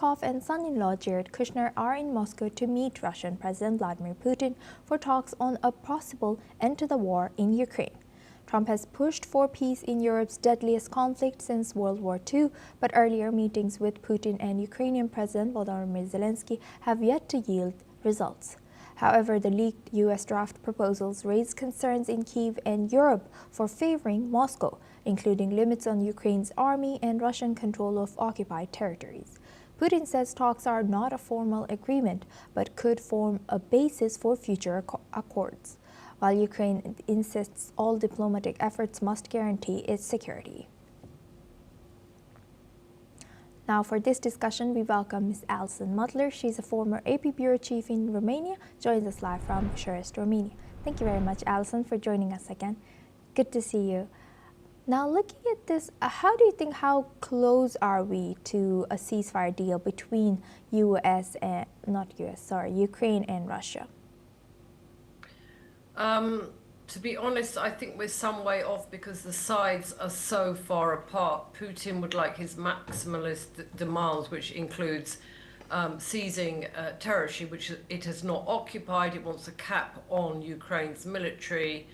Witkoff and son-in-law Jared Kushner are in Moscow to meet Russian President Vladimir Putin for talks on a possible end to the war in Ukraine. Trump has pushed for peace in Europe's deadliest conflict since World War II, but earlier meetings with Putin and Ukrainian President Volodymyr Zelensky have yet to yield results. However, the leaked U.S. draft proposals raise concerns in Kyiv and Europe for favoring Moscow, including limits on Ukraine's army and Russian control of occupied territories. Putin says talks are not a formal agreement, but could form a basis for future accords, while Ukraine insists all diplomatic efforts must guarantee its security. Now for this discussion, we welcome Ms. Alison Mutler. She's a former AP Bureau Chief in Romania, joins us live from Bucharest, Romania. Thank you very much, Alison, for joining us again. Good to see you. Now, looking at this, how do you think, how close are we to a ceasefire deal between Ukraine and Russia? To be honest, I think we're some way off because the sides are so far apart. Putin would like his maximalist demands, which includes seizing territory, which it has not occupied. It wants a cap on Ukraine's military.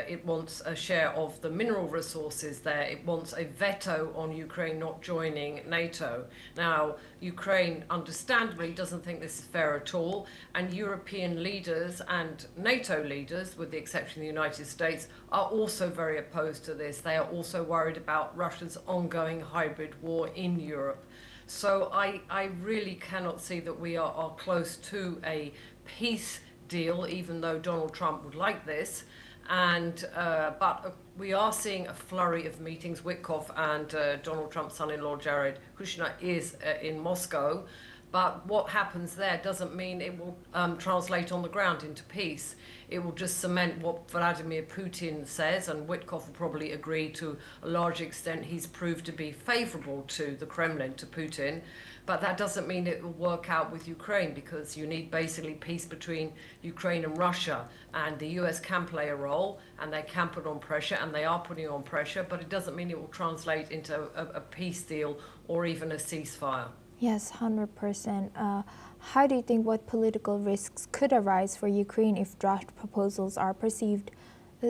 It wants a share of the mineral resources there. It wants a veto on Ukraine not joining NATO. Now, Ukraine understandably doesn't think this is fair at all, and European leaders and NATO leaders, with the exception of the United States, are also very opposed to this. They are also worried about Russia's ongoing hybrid war in Europe. So I really cannot see that we are close to a peace deal, even though Donald Trump would like this, but we are seeing a flurry of meetings. Witkoff and Donald Trump's son-in-law Jared Kushner is in Moscow, but what happens there doesn't mean it will translate on the ground into peace. It will just cement what Vladimir Putin says, and Witkoff will probably agree to a large extent. He's proved to be favorable to the Kremlin, to Putin. But that doesn't mean it will work out with Ukraine, because you need basically peace between Ukraine and Russia. And the US can play a role, and they can put on pressure, and they are putting on pressure, but it doesn't mean it will translate into a peace deal or even a ceasefire. Yes, 100%. How do you think, what political risks could arise for Ukraine if draft proposals are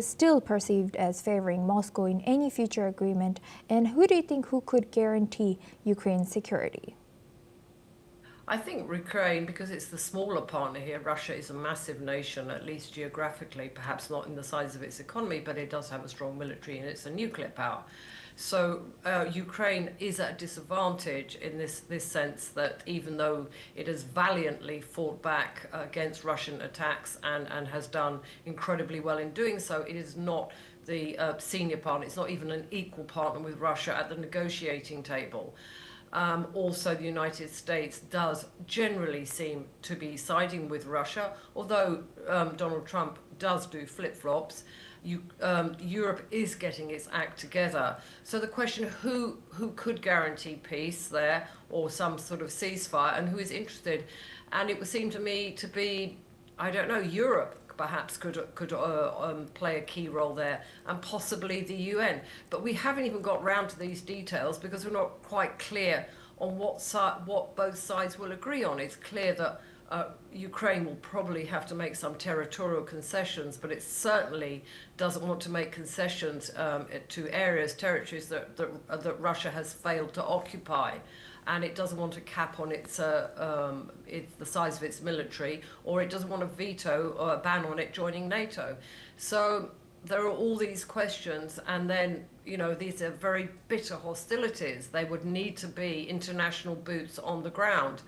still perceived as favoring Moscow in any future agreement? And who do you think who could guarantee Ukraine's security? I think Ukraine, because it's the smaller partner here. Russia is a massive nation, at least geographically, perhaps not in the size of its economy, but it does have a strong military and it's a nuclear power. So Ukraine is at a disadvantage in this sense, that even though it has valiantly fought back against Russian attacks and has done incredibly well in doing so, it is not the senior partner. It's not even an equal partner with Russia at the negotiating table. Also, the United States does generally seem to be siding with Russia, although Donald Trump does do flip-flops. Europe is getting its act together. So the question, who could guarantee peace there, or some sort of ceasefire, and who is interested? And it would seem to me to be, I don't know, Europe perhaps could play a key role there, and possibly the UN. But we haven't even got round to these details because we're not quite clear on what both sides will agree on. It's clear that Ukraine will probably have to make some territorial concessions, but it certainly doesn't want to make concessions to territories that Russia has failed to occupy. And it doesn't want a cap on the size of its military, or it doesn't want a veto or a ban on it joining NATO. So there are all these questions, and then, these are very bitter hostilities. They would need to be international boots on the ground.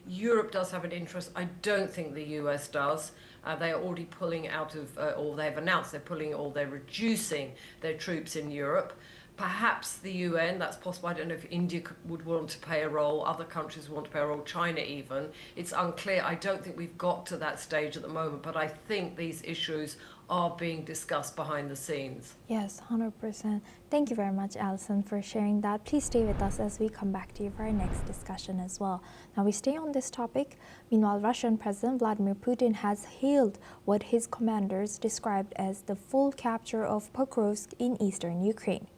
Europe does have an interest. I don't think the US does. They are already pulling out of, or they've announced they're pulling, or they're reducing their troops in Europe. Perhaps the UN, that's possible. I don't know if India would want to play a role, other countries want to play a role, China even. It's unclear. I don't think we've got to that stage at the moment, but I think these issues are being discussed behind the scenes. Yes, 100%. Thank you very much, Alison, for sharing that. Please stay with us as we come back to you for our next discussion as well. Now, we stay on this topic. Meanwhile, Russian President Vladimir Putin has hailed what his commanders described as the full capture of Pokrovsk in eastern Ukraine.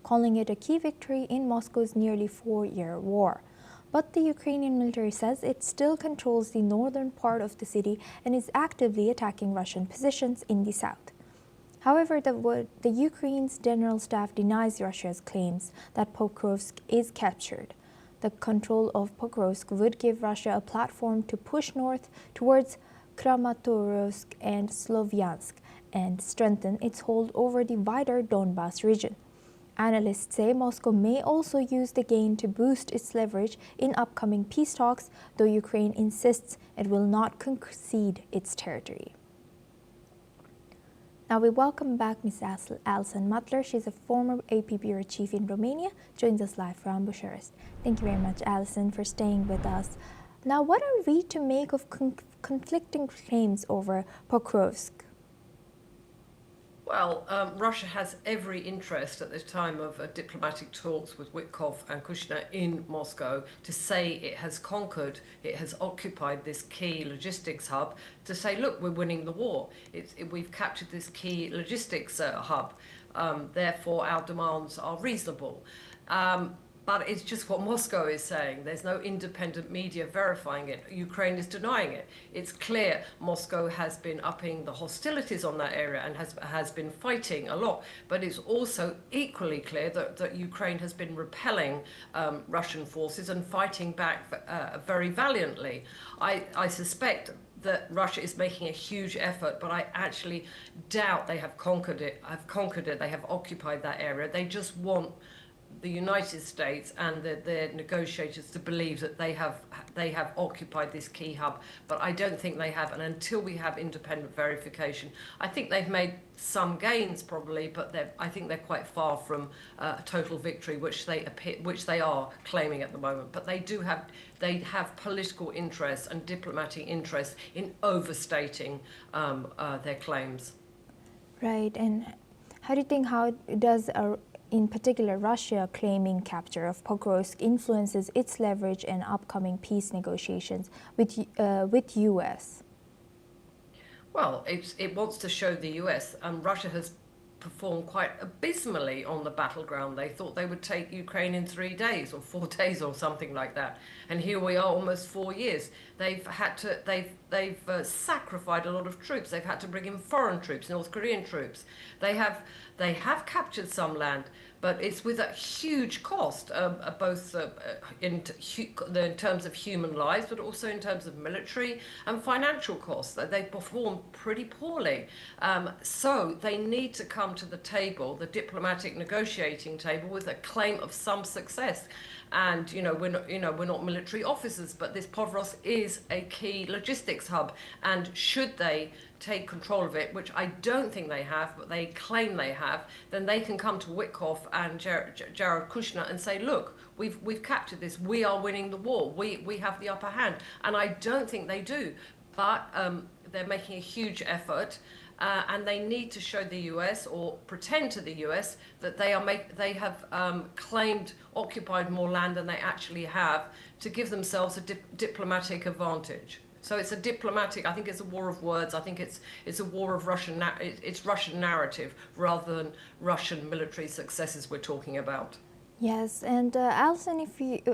calling it a key victory in Moscow's nearly 4-year war. But the Ukrainian military says it still controls the northern part of the city and is actively attacking Russian positions in the south. However, the Ukraine's general staff denies Russia's claims that Pokrovsk is captured. The control of Pokrovsk would give Russia a platform to push north towards Kramatorsk and Slovyansk and strengthen its hold over the wider Donbas region. Analysts say Moscow may also use the gain to boost its leverage in upcoming peace talks, though Ukraine insists it will not concede its territory. Now we welcome back Ms. Alison Mutler. She's a former AP Bureau Chief in Romania, joins us live from Bucharest. Thank you very much, Alison, for staying with us. Now, what are we to make of conflicting claims over Pokrovsk? Well, Russia has every interest at the time of diplomatic talks with Witkoff and Kushner in Moscow to say it has conquered, it has occupied this key logistics hub, to say, look, we're winning the war. We've captured this key logistics hub, therefore our demands are reasonable. But it's just what Moscow is saying. There's no independent media verifying it. Ukraine is denying it. It's clear Moscow has been upping the hostilities on that area and has been fighting a lot. But it's also equally clear that Ukraine has been repelling Russian forces and fighting back very valiantly. I suspect that Russia is making a huge effort, but I actually doubt they have conquered it. They have occupied that area. They just want the United States and their negotiators to believe that they have occupied this key hub, but I don't think they have. And until we have independent verification, I think they've made some gains probably, but I think they're quite far from a total victory, which they are claiming at the moment. But they have political interests and diplomatic interests in overstating their claims. Right, and how do you think does in particular Russia claiming capture of Pokrovsk influences its leverage in upcoming peace negotiations with US? Well, it wants to show the US, and Russia has performed quite abysmally on the battleground. They thought they would take Ukraine in 3 days or 4 days or something like that, and here we are almost 4 years. They've sacrificed a lot of troops. They've had to bring in foreign troops, North Korean troops. They have captured some land, but it's with a huge cost, both in terms of human lives, but also in terms of military and financial costs. They've performed pretty poorly. So they need to come to the table, the diplomatic negotiating table, with a claim of some success. And we're not military officers, but this Pokrovsk is a key logistics hub. And should they take control of it, which I don't think they have, but they claim they have, then they can come to Witkoff and Jared Kushner and say, look, we've captured this. We are winning the war. We have the upper hand. And I don't think they do, but they're making a huge effort. And they need to show the US, or pretend to the US, that they have claimed, occupied more land than they actually have, to give themselves a diplomatic advantage. So it's a diplomatic. I think it's a war of words. I think it's a war of Russian. It's Russian narrative rather than Russian military successes we're talking about. Yes, and Alison, if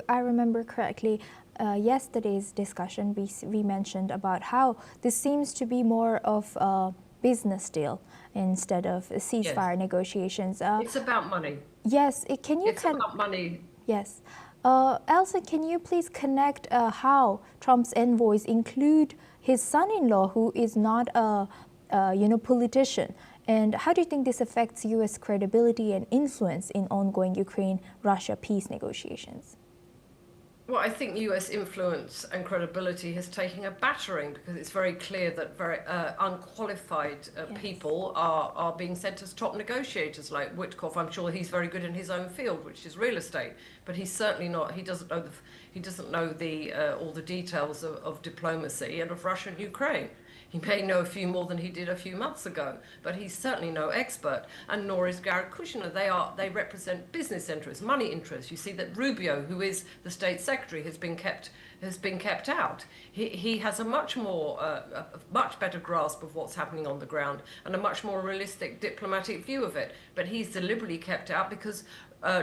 I remember correctly, yesterday's discussion we mentioned about how this seems to be more of a business deal instead of ceasefire negotiations. It's about money. Yes, It's about money. Yes. Alison, can you please connect how Trump's envoys include his son-in-law, who is not a politician, and how do you think this affects U.S. credibility and influence in ongoing Ukraine-Russia peace negotiations? Well, I think US influence and credibility has taken a battering, because it's very clear that very unqualified people are being sent as top negotiators, like Witkoff. I'm sure he's very good in his own field, which is real estate, but he's certainly not. He doesn't know all the details of diplomacy and of Russia and Ukraine. He may know a few more than he did a few months ago, but he's certainly no expert, and nor is Jared Kushner. They represent business interests, money interests. You see that Rubio, who is the state secretary, has been kept out. He has a much better grasp of what's happening on the ground and a much more realistic diplomatic view of it. But he's deliberately kept out because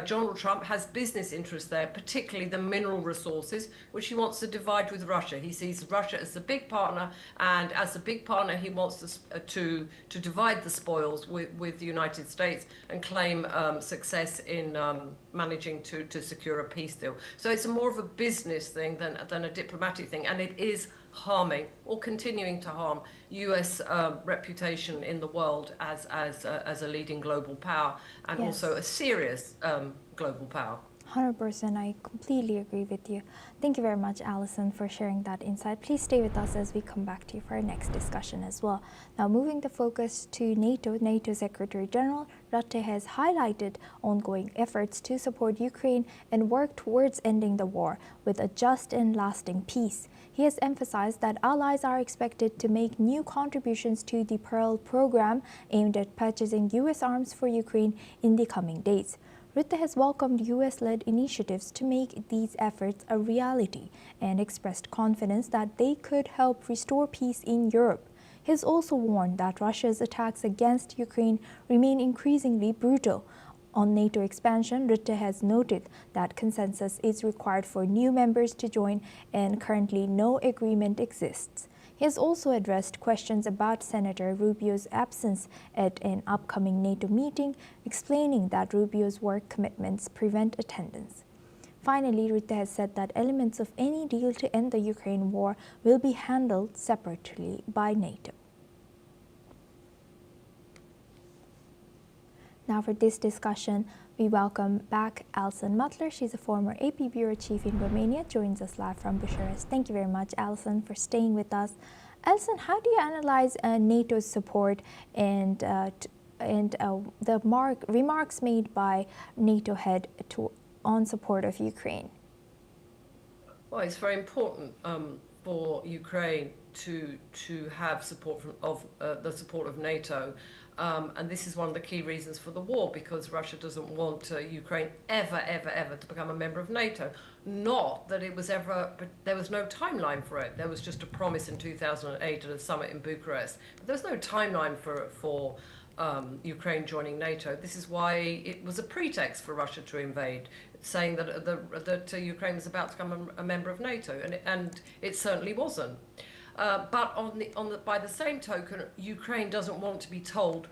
Donald Trump has business interests there, particularly the mineral resources, which he wants to divide with Russia. He sees Russia as a big partner, and as a big partner, he wants to divide the spoils with the United States and claim success in managing to secure a peace deal. So it's more of a business thing than a diplomatic thing, and it is harming or continuing to harm U.S. reputation in the world as a leading global power, and Yes. also a serious global power. 100%, I completely agree with you. Thank you very much, Alison, for sharing that insight. Please stay with us as we come back to you for our next discussion as well. Now, moving the focus to NATO Secretary General Rutte has highlighted ongoing efforts to support Ukraine and work towards ending the war with a just and lasting peace. He has emphasized that allies are expected to make new contributions to the Pearl program aimed at purchasing U.S. arms for Ukraine in the coming days. Rutte has welcomed U.S.-led initiatives to make these efforts a reality and expressed confidence that they could help restore peace in Europe. He has also warned that Russia's attacks against Ukraine remain increasingly brutal. On NATO expansion, Rutte has noted that consensus is required for new members to join, and currently no agreement exists. He has also addressed questions about Senator Rubio's absence at an upcoming NATO meeting, explaining that Rubio's work commitments prevent attendance. Finally, Rutte has said that elements of any deal to end the Ukraine war will be handled separately by NATO. Now for this discussion, we welcome back Alison Mutler. She's a former AP Bureau Chief in Romania, joins us live from Bucharest. Thank you very much, Alison, for staying with us. Alison, how do you analyze NATO's support and the remarks made by NATO head on support of Ukraine? Well, it's very important for Ukraine to have support the support of NATO. And this is one of the key reasons for the war, because Russia doesn't want Ukraine ever to become a member of NATO. Not that it was ever, but there was no timeline for it. There was just a promise in 2008 at a summit in Bucharest. But there was no timeline for Ukraine joining NATO. This is why it was a pretext for Russia to invade, saying that Ukraine was about to become a member of NATO, and it certainly wasn't. But by the same token, Ukraine doesn't want to be told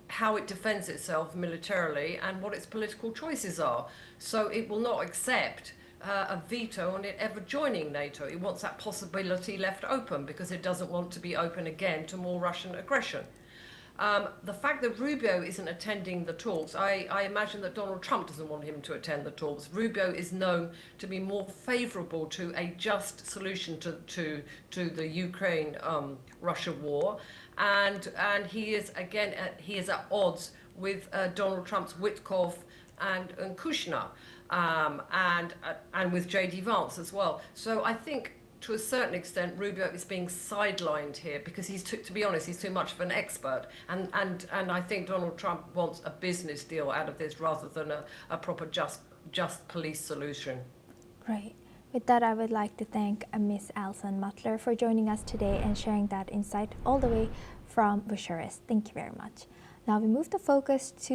how it defends itself militarily and what its political choices are. So it will not accept a veto on it ever joining NATO. It wants that possibility left open because it doesn't want to be open again to more Russian aggression. The fact that Rubio isn't attending the talks, I imagine that Donald Trump doesn't want him to attend the talks. Rubio is known to be more favorable to a just solution to the Ukraine-Russia war, and he is at odds with Donald Trump's Witkoff and Kushner, and with J.D. Vance as well. So I think, to a certain extent, Rubio is being sidelined here because to be honest, he's too much of an expert. And I think Donald Trump wants a business deal out of this rather than a proper just police solution. Right. With that, I would like to thank Ms. Alison Mutler for joining us today and sharing that insight all the way from Bucharest. Thank you very much. Now we move the focus to